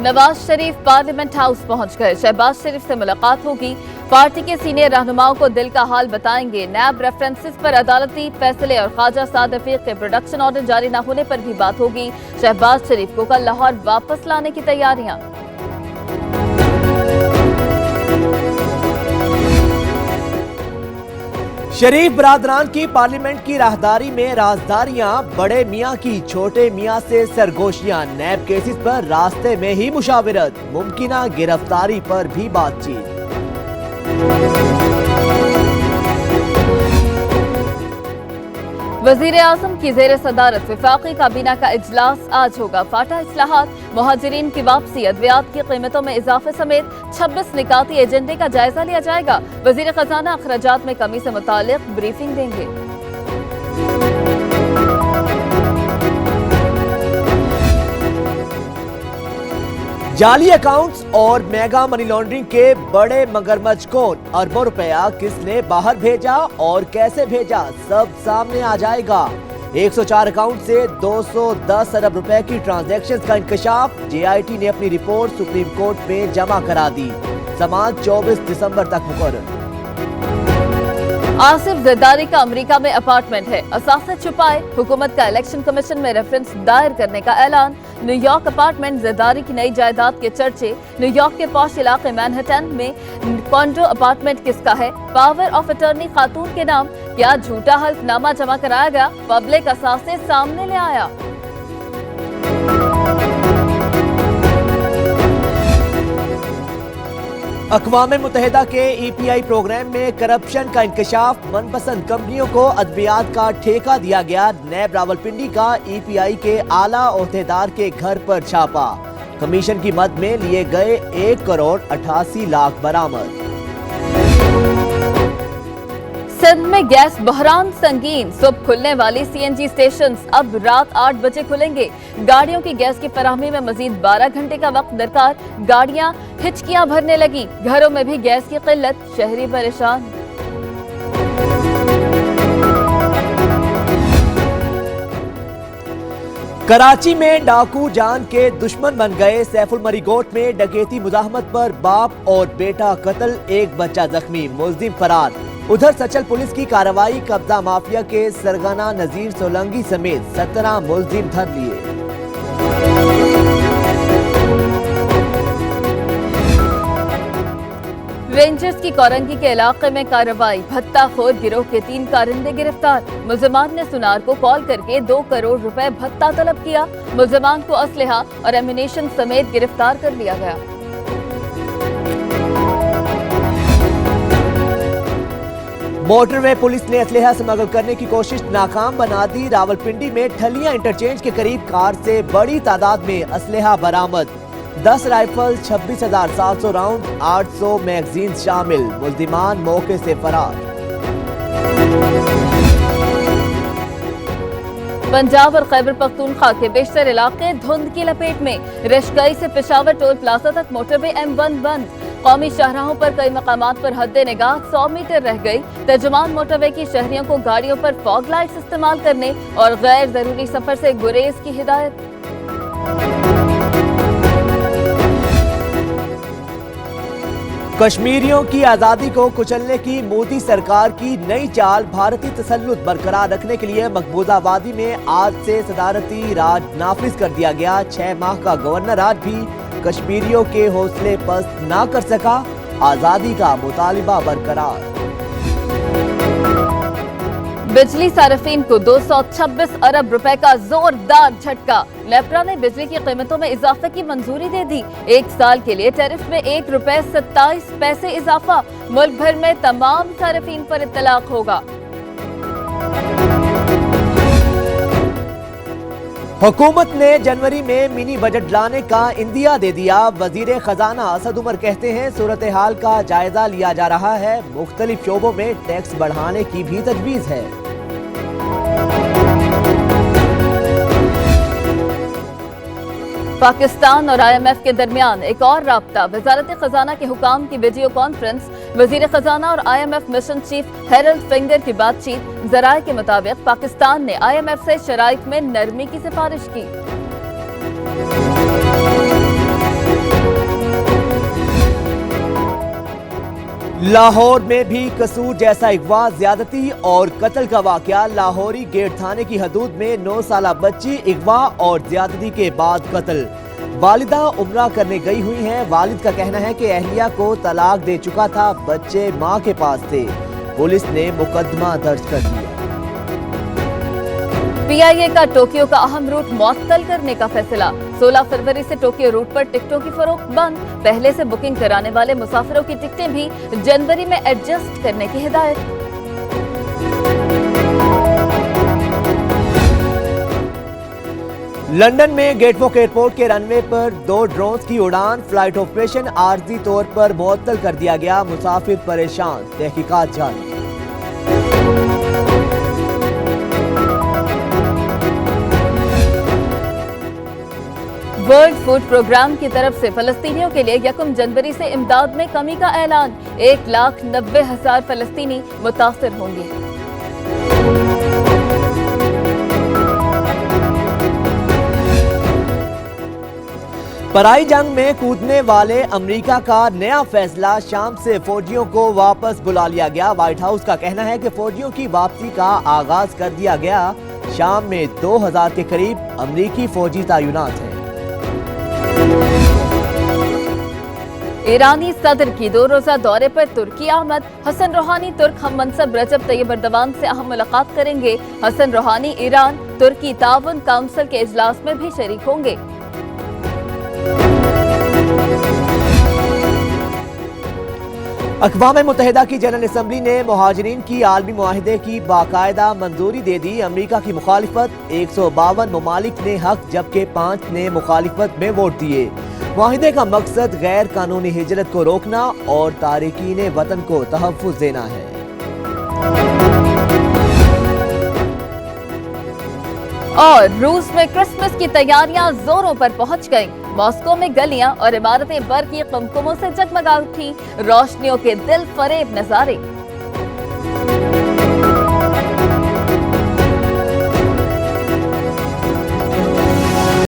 Nawaz Sharif parliament house पहुंच गए। शहबाज शरीफ से मुलाकात होगी। पार्टी के सीनियर रहनुमाओं को दिल का हाल बताएंगे। नैब रेफरेंसेस पर अदालती फैसले और ख्वाजा साद रफीक के प्रोडक्शन ऑर्डर जारी न होने पर भी बात होगी। शहबाज शरीफ को कल लाहौर वापस लाने की तैयारियां। शरीफ बरादरान की पार्लियामेंट की राहदारी में राजदारियां, बड़े मियां की छोटे मियां से सरगोशियां, नैब केसेस पर रास्ते में ही मुशावरत, मुमकिना गिरफ्तारी पर भी बातचीत। वजीर आजम की जेर सदारत वफाकी काबीना का इजलास आज होगा। फाटा इस्लाहात, मुहाजिरीन की वापसी, अद्वियात की कीमतों में इजाफे समेत 26 निकाती एजेंडे का जायजा लिया जाएगा। वजीर खजाना अखराजात में कमी से मुतालिक ब्रीफिंग देंगे। जाली अकाउंट्स और मेगा मनी लॉन्ड्रिंग के बड़े मगरमच्छ कौन, अरबों रुपया किसने बाहर भेजा और कैसे भेजा, सब सामने आ जाएगा। 104 अकाउंट से 210 अरब रुपए की ट्रांजैक्शंस का इंकशाफ। JIT ने अपनी रिपोर्ट सुप्रीम कोर्ट में जमा करा दी। समाअत 24 दिसंबर तक मुकर्रर। आसिफ जरदारी का अमेरिका में अपार्टमेंट है, असासे छुपाए। हुकूमत का इलेक्शन कमीशन में रेफरेंस दायर करने का ऐलान। न्यूयॉर्क अपार्टमेंट, जरदारी की नई जायदाद के चर्चे। न्यूयॉर्क के पॉश इलाके मैनहट्टन में कॉन्डो अपार्टमेंट किसका है? पावर ऑफ अटर्नी खातून के नाम। क्या झूठा हल्फनामा जमा कराया गया? पब्लिक असासे सामने ले आया। अक़वाम मुत्तहिदा के EPI प्रोग्राम में करप्शन का इंकशाफ। मनपसंद कंपनियों को अद्वियात का ठेका दिया गया। नैब रावलपिंडी का EPI के आला ओहदेदार के घर पर छापा। कमीशन की मद में लिए गए 1 करोड़ 88 लाख बरामद। सिंध में गैस बहरान संगीन। सुबह खुलने वाली CNG स्टेशंस अब रात 8 बजे खुलेंगे। गाड़ियों की गैस की फराहमी में मजीद 12 घंटे का वक्त दरकार। गाड़ियां हिचकियां भरने लगी। घरों में भी गैस की किल्लत, शहरी परेशान। कराची में डाकू जान के दुश्मन बन गए। सैफुल मरीगोट में डकैती मुजाहमत पर बाप और बेटा कत्ल, एक बच्चा जख्मी, मुल्जिम फरार। उधर सचल पुलिस की कार्रवाई, कब्जा माफिया के सरगना नजीर सोलंगी समेत 17 मुल्जिम धर लिए। रेंजर्स की कोरंगी के इलाके में कार्रवाई। भत्ताखोर गिरोह के 3 कारिंदे गिरफ्तार। मुल्जिमान ने सुनार को कॉल करके 2 करोड़ रुपए भत्ता तलब किया। मुल्जिमान को असलहा और एम्यूनेशन समेत गिरफ्तार कर लिया गया। मोटरवे पुलिस ने असलहा स्मगल करने की कोशिश नाकाम बना दी। रावलपिंडी में ठलियां इंटरचेंज के करीब कार से बड़ी तादाद में असलहा बरामद। 10 राइफल, 26,700 राउंड, 800 मैगजीन शामिल। मुल्जिमान मौके से फरार। पंजाब और खैबर पख्तूनख्वा के बेशतर इलाके धुंध की लपेट में। रशकई से पेशावर टोल प्लाजा तक मोटरवे M1 बंद। कौमी शाहराहों पर कई मकामात पर हद्दे निगाह 100 मीटर रह गई। तर्जुमान मोटरवे की शहरियों को गाड़ियों पर फॉग लाइट्स इस्तेमाल करने और गैर जरूरी सफर से गुरेज की हिदायत। कश्मीरियों की आजादी को कुचलने की मोदी सरकार की नई चाल। भारतीय तसल्लुत बरकरार रखने के लिए मकबूजा वादी में आज से सदारती राज नाफिज कर दिया गया। 6 माह का गवर्नर राज भी कश्मीरियों के हौसले पस्त ना कर सका। आजादी का मुतालिबा बरकरार। बिजली सार्फिन को 226 अरब रुपए का जोरदार झटका। लेपरा ने बिजली की कीमतों में इजाफे की मंजूरी दे दी। 1 साल के लिए टैरिफ में 1 रुपए 27 पैसे इजाफा। मुल्क भर में तमाम सार्फिन पर इत्तलाक होगा। हुकूमत ने जनवरी में मिनी बजट लाने का इंदिया दे दिया। वजीर खजाना असद उमर कहते हैं सूरत हाल का जायजा लिया जा रहा है। मुख्तलिफ शोबों में टैक्स बढ़ाने की भी तजवीज है। पाकिस्तान और IMF के दरमियान एक और राब्ता। वजारत खजाना के हुकाम की वीडियो कॉन्फ्रेंस। वजीर खजाना और IMF mission chief Harald Finger की बातचीत। जराये के मुताबिक पाकिस्तान ने IMF से शराइत में नरमी की सिफारिश की। लाहौर में भी कसूर जैसा अगवा, ज्यादती और कत्ल का वाकया। लाहौरी गेट थाने की हदूद में 9 साला बच्ची अगवा और ज्यादती के बाद कत्ल। वालिदा उम्रा करने गई हुई हैं। वालिद का कहना है कि अहलिया को तलाक दे चुका था, बच्चे मां के पास थे। पुलिस ने मुकदमा दर्ज कर दिया। पीआईए का टोक्यो का अहम रूट मुअत्तल करने का फैसला। 16 फरवरी से टोक्यो रूट पर टिकटों की फरोख्त बंद। पहले से बुकिंग कराने वाले मुसाफिरों की टिकटें भी जनवरी में एडजस्ट करने की हिदायत। लंदन में गेटवॉक एयरपोर्ट के रनवे पर 2 ड्रोन्स की उड़ान। फ्लाइट ऑपरेशन आर्जी तौर पर मुअत्तल कर दिया गया। मुसाफिर परेशान, तहकीकात जारी। वर्ल्ड फूड प्रोग्राम की तरफ से फलस्तीनियों के लिए 1 जनवरी से इमदाद में कमी का ऐलान। 1,90,000 फलस्तीनी मुतासिर होंगे। पराई जंग में कूदने वाले अमेरिका का नया फैसला। शाम से फौजियों को वापस बुला लिया गया। व्हाइट हाउस का कहना है कि फौजियों की वापसी का आगाज कर दिया गया। शाम में 2000 के करीब अमेरिकी फौजी तैनात हैं। ईरानी सदर की 2 रोजा दौरे पर तुर्की आमद। हसन रूहानी तुर्क हम मनसब रजब तैयब एर्दोगान से अहम मुलाकात करेंगे। हसन रूहानी ईरान तुर्की ताउन काउंसिल के इजलास में भी शरीक होंगे। अक़वाम मुत्तहिदा की जनरल असम्बली ने मुहाजिरीन की आलमी मुआहिदे की बाकायदा मंजूरी दे दी। अमेरिका की मुखालिफत 152 ममालिक ने हक जबकि 5 ने मुखालिफत में वोट दिए। मुआहिदे का मकसद गैर कानूनी हिजरत को रोकना और तारिकीन वतन को तहफ़्फ़ुज़ देना है। और रूस में क्रिसमस की तैयारियां जोरों पर पहुंच गईं। मॉस्को में गलियां और इमारतें बर्क़ की कुमकुमों से जगमगा उठी। रोशनियों के दिल फरेब नजारे।